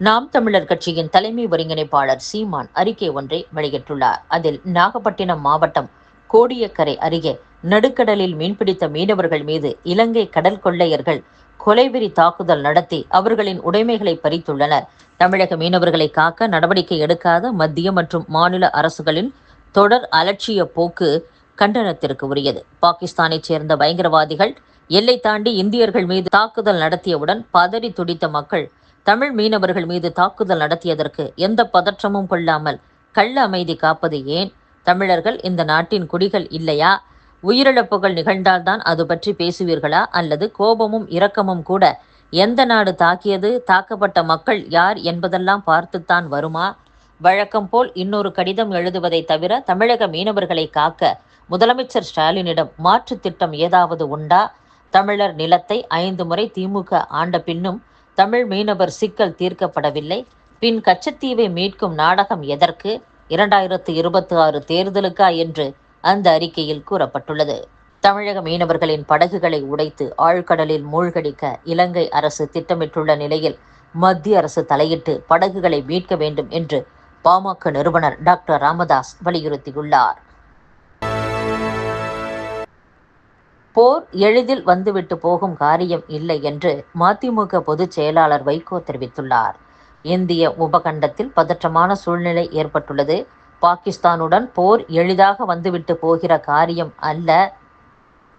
நாம் தமிழர் கட்சியின் தலைமை ஒருங்கிணைப்பாளர் சீமான் அறிக்கை ஒன்றை வெளியிட்டுள்ளார். அதில் நாகப்பட்டினம் மாவட்டம் கோடியக்கரை அருகே நடுக்கடலில் மீன்பிடித்த மீனவர்கள் மீது இலங்கை கடல் கொள்ளையர்கள் கொலைவெறி தாக்குதல் நடத்தி அவர்களின் உடைமைகளை பறித்துள்ளனர். தமிழக மீனவர்களை காக்க நடவடிக்கை எடுக்காத மத்திய மற்றும் மாநில அரசுகளின் தொடர் அலட்சிய போக்கு கண்டனத்திற்கு உரியது. பாகிஸ்தானைச் சேர்ந்த பயங்கரவாதிகள் எல்லை தாண்டி இந்தியர்கள் மீது தாக்குதல் நடத்தியவுடன் பதறி துடித்த மக்கள் தமிழ் மீனவர்கள் மீது தாக்குதல் நடத்தியதற்கு எந்த பதற்றமும் கொள்ளாமல் கள்ள அமைதி காப்பது ஏன்? தமிழர்கள் இந்த நாட்டின் குடிகள் இல்லையா? உயிரிழப்புகள் நிகழ்ந்தால்தான் அது பற்றி பேசுவீர்களா? அல்லது கோபமும் இரக்கமும் கூட எந்த நாடு தாக்கியது, தாக்கப்பட்ட மக்கள் யார் என்பதெல்லாம் பார்த்துத்தான் வருமா? வழக்கம் போல் இன்னொரு கடிதம் எழுதுவதை தவிர தமிழக மீனவர்களை காக்க முதலமைச்சர் ஸ்டாலினிடம் மாற்று திட்டம் ஏதாவது உண்டா? தமிழர் நிலத்தை 5 முறை திமுக ஆண்ட பின்னும் தமிழ் மீனவர் சிக்கல் தீர்க்கப்படவில்லை. பின் கச்சத்தீவை மீட்கும் நாடகம் எதற்கு? 2026 தேர்தலுக்கா என்று அந்த அறிக்கையில் கூறப்பட்டுள்ளது. தமிழக மீனவர்களின் படகுகளை உடைத்து ஆழ்கடலில் மூழ்கடிக்க இலங்கை அரசு திட்டமிட்டுள்ள நிலையில் மத்திய அரசு தலையிட்டு படகுகளை மீட்க வேண்டும் என்று பாமக நிறுவனர் டாக்டர் ராமதாஸ் வலியுறுத்தியுள்ளார். போர் எளிதில் வந்துவிட்டு போகும் காரியம் இல்லை என்று மதிமுக பொதுச் செயலாளர் வைகோ தெரிவித்துள்ளார். இந்திய உபகண்டத்தில் பதற்றமான சூழ்நிலை ஏற்பட்டுள்ளது. பாகிஸ்தானுடன் போர் எளிதாக வந்துவிட்டு போகிற காரியம் அல்ல.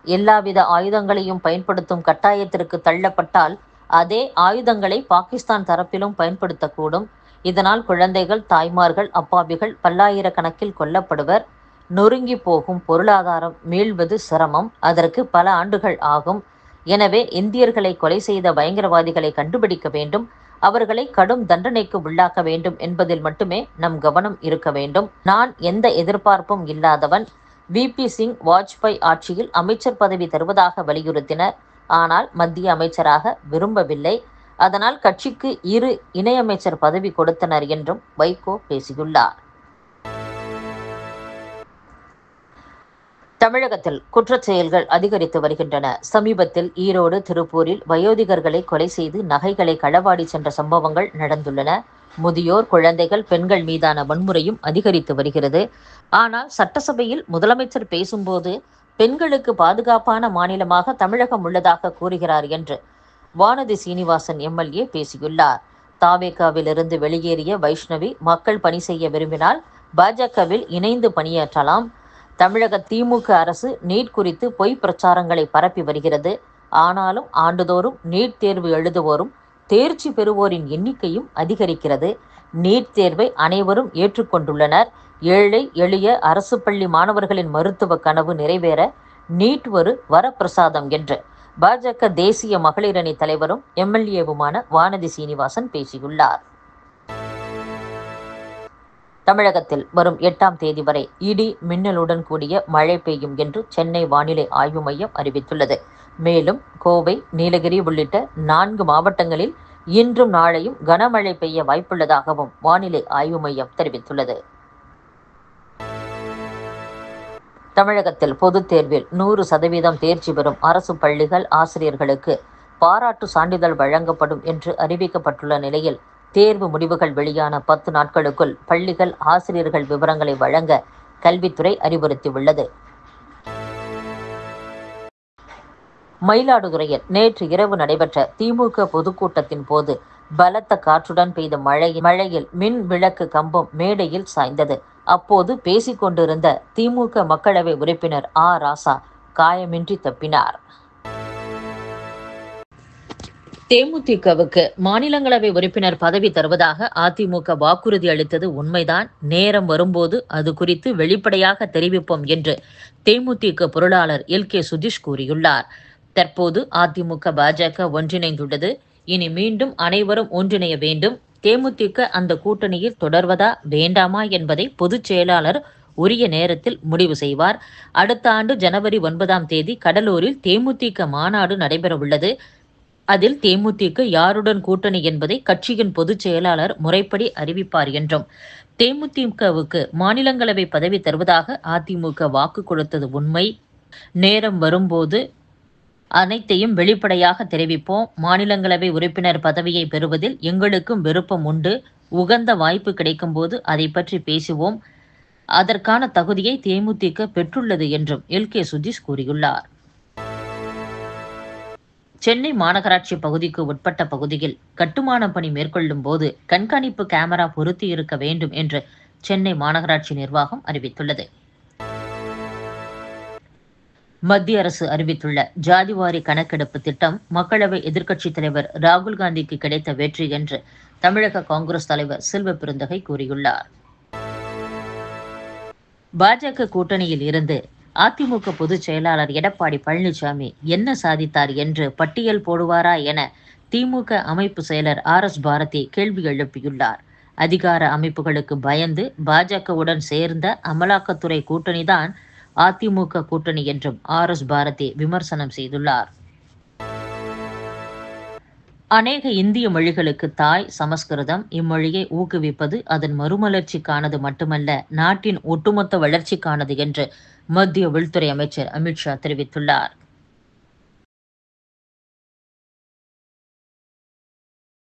எல்லாவித ஆயுதங்களையும் பயன்படுத்தும் கட்டாயத்திற்கு தள்ளப்பட்டால் அதே ஆயுதங்களை பாகிஸ்தான் தரப்பிலும் பயன்படுத்தக்கூடும். இதனால் குழந்தைகள், தாய்மார்கள், அப்பாவிகள் பல்லாயிரக்கணக்கில் கொல்லப்படுவர். நொறுங்கி போகும் பொருளாதாரம் மீள்வது சிரமம். அதற்கு பல ஆண்டுகள் ஆகும். எனவே இந்தியர்களை கொலை செய்த பயங்கரவாதிகளை கண்டுபிடிக்க வேண்டும். அவர்களை கடும் தண்டனைக்கு உள்ளாக்க வேண்டும் என்பதில் மட்டுமே நம் கவனம் இருக்க வேண்டும். நான் எந்த எதிர்பார்ப்பும் இல்லாதவன். VP சிங் வாஜ்பாய் ஆட்சியில் அமைச்சர் பதவி தருவதாக வலியுறுத்தினர். ஆனால் மத்திய அமைச்சராக விரும்பவில்லை. அதனால் கட்சிக்கு 2 இணையமைச்சர் பதவி கொடுத்தனர் என்றும் வைகோ பேசியுள்ளார். தமிழகத்தில் குற்றச் செயல்கள் அதிகரித்து வருகின்றன. சமீபத்தில் ஈரோடு, திருப்பூரில் வயோதிகர்களை கொலை செய்து நகைகளை களவாடி சென்ற சம்பவங்கள் நடந்துள்ளன. முதியோர், குழந்தைகள், பெண்கள் மீதான வன்முறையும் அதிகரித்து வருகிறது. ஆனால் சட்டசபையில் முதலமைச்சர் பேசும்போது பெண்களுக்கு பாதுகாப்பான மாநிலமாக தமிழகம் உள்ளதாக கூறுகிறார் என்று வானதி சீனிவாசன் MLA பேசியுள்ளார். தாவேகாவிலிருந்து வெளியேறிய வைஷ்ணவி மக்கள் பணி செய்ய விரும்பினால் பாஜகவில் இணைந்து பணியாற்றலாம். தமிழக திமுக அரசு நீட் குறித்து பொய் பிரச்சாரங்களை பரப்பி வருகிறது. ஆனாலும் ஆண்டுதோறும் நீட் தேர்வு எழுதுவோரும் தேர்ச்சி பெறுவோரின் எண்ணிக்கையும் அதிகரிக்கிறது. நீட் தேர்வை அனைவரும் ஏற்றுக்கொண்டுள்ளனர். ஏழை எளிய அரசு பள்ளி மாணவர்களின் மருத்துவ கனவு நிறைவேற நீட் ஒரு வரப்பிரசாதம் என்று பாஜக தேசிய மகளிர் அணி தலைவரும் MLA-வுமான வானதி சீனிவாசன் பேசியுள்ளார். தமிழகத்தில் வரும் 8ஆம் தேதி வரை இடி மின்னலுடன் கூடிய மழை பெய்யும் என்று சென்னை வானிலை ஆய்வு மையம் அறிவித்துள்ளது. மேலும் கோவை, நீலகிரி உள்ளிட்ட 4 மாவட்டங்களில் இன்றும் நாளையும் கனமழை பெய்ய வாய்ப்புள்ளதாகவும் வானிலை ஆய்வு மையம் தெரிவித்துள்ளது. தமிழகத்தில் பொதுத் தேர்வில் 100% தேர்ச்சி பெறும் அரசு பள்ளிகள் ஆசிரியர்களுக்கு பாராட்டு சான்றிதழ் வழங்கப்படும் என்று அறிவிக்கப்பட்டுள்ள நிலையில் தேர்வு முடிவுகள் வெளியான 10 நாட்களுக்குள் பள்ளிகள் ஆசிரியர்கள் விவரங்களை வழங்க கல்வித்துறை அறிவுறுத்தியுள்ளது. மயிலாடுதுறையில் நேற்று இரவு நடைபெற்ற திமுக பொதுக்கூட்டத்தின் போது பலத்த காற்றுடன் பெய்த மழையில் மின் விளக்கு கம்பம் மேடையில் சாய்ந்தது. அப்போது பேசிக் கொண்டிருந்த திமுக மக்களவை உறுப்பினர் ராசா காயமின்றி தப்பினார். தேமுதிகவுக்கு மாநிலங்களவை உறுப்பினர் பதவி தருவதாக அதிமுக வாக்குறுதி அளித்தது உண்மைதான். நேரம் வரும்போது அது குறித்து வெளிப்படையாக தெரிவிப்போம் என்று தேமுதிக பொருளாளர் LK சுதீஷ் கூறியுள்ளார். தற்போது அதிமுக, பாஜக ஒன்றிணைந்துள்ளது. இனி மீண்டும் அனைவரும் ஒன்றிணைய வேண்டும். தேமுதிக அந்த கூட்டணியில் தொடர்வதா வேண்டாமா என்பதை பொதுச் செயலாளர் உரிய நேரத்தில் முடிவு செய்வார். அடுத்த ஆண்டு ஜனவரி 9ஆம் தேதி கடலூரில் தேமுதிக மாநாடு நடைபெறவுள்ளது. அதில் தேமுதிக யாருடன் கூட்டணி என்பதை கட்சியின் பொதுச் செயலாளர் முறைப்படி அறிவிப்பார் என்றும், தேமுதிகவுக்கு மாநிலங்களவை பதவி தருவதாக அதிமுக வாக்கு கொடுத்தது உண்மை. நேரம் வரும்போது அனைத்தையும் வெளிப்படையாக தெரிவிப்போம். மாநிலங்களவை உறுப்பினர் பதவியை பெறுவதில் எங்களுக்கும் விருப்பம் உண்டு. உகந்த வாய்ப்பு கிடைக்கும்போது அதை பற்றி பேசுவோம். அதற்கான தகுதியை தேமுதிக பெற்றுள்ளது என்றும் எல்.கே. சுதீஷ் கூறியுள்ளார். சென்னை மாநகராட்சி பகுதிக்கு உட்பட்ட பகுதியில் கட்டுமான பணி மேற்கொள்ளும் போது கண்காணிப்பு கேமரா பொருத்தி இருக்க வேண்டும் என்று சென்னை மாநகராட்சி நிர்வாகம் அறிவித்துள்ளது. மத்திய அரசு அறிவித்துள்ள ஜாதிவாரி கணக்கெடுப்பு திட்டம் மக்களவை எதிர்க்கட்சித் தலைவர் ராகுல் காந்திக்கு கிடைத்த வெற்றி என்று தமிழக காங்கிரஸ் தலைவர் செல்வ பெருந்தகை கூறியுள்ளார். பாஜக கூட்டணியில் இருந்து அதிமுக பொதுச் செயலாளர் எடப்பாடி பழனிசாமி என்ன சாதித்தார் என்று பட்டியல் போடுவாரா என திமுக அமைப்பு செயலர் ஆர்.எஸ். பாரதி கேள்வி எழுப்பியுள்ளார். அதிகார அமைப்புகளுக்கு பயந்து பாஜகவுடன் சேர்ந்த அமலாக்கத்துறை கூட்டணிதான் அதிமுக கூட்டணி என்றும் ஆர்.எஸ். பாரதி விமர்சனம் செய்துள்ளார். அநேக இந்திய மொழிகளுக்கு தாய் சமஸ்கிருதம். இம்மொழியை ஊக்குவிப்பது அதன் மறுமலர்ச்சிக்கானது மட்டுமல்ல, நாட்டின் ஒட்டுமொத்த வளர்ச்சிக்கானது என்று மத்திய உள்துறை அமைச்சர் அமித்ஷா தெரிவித்துள்ளார்.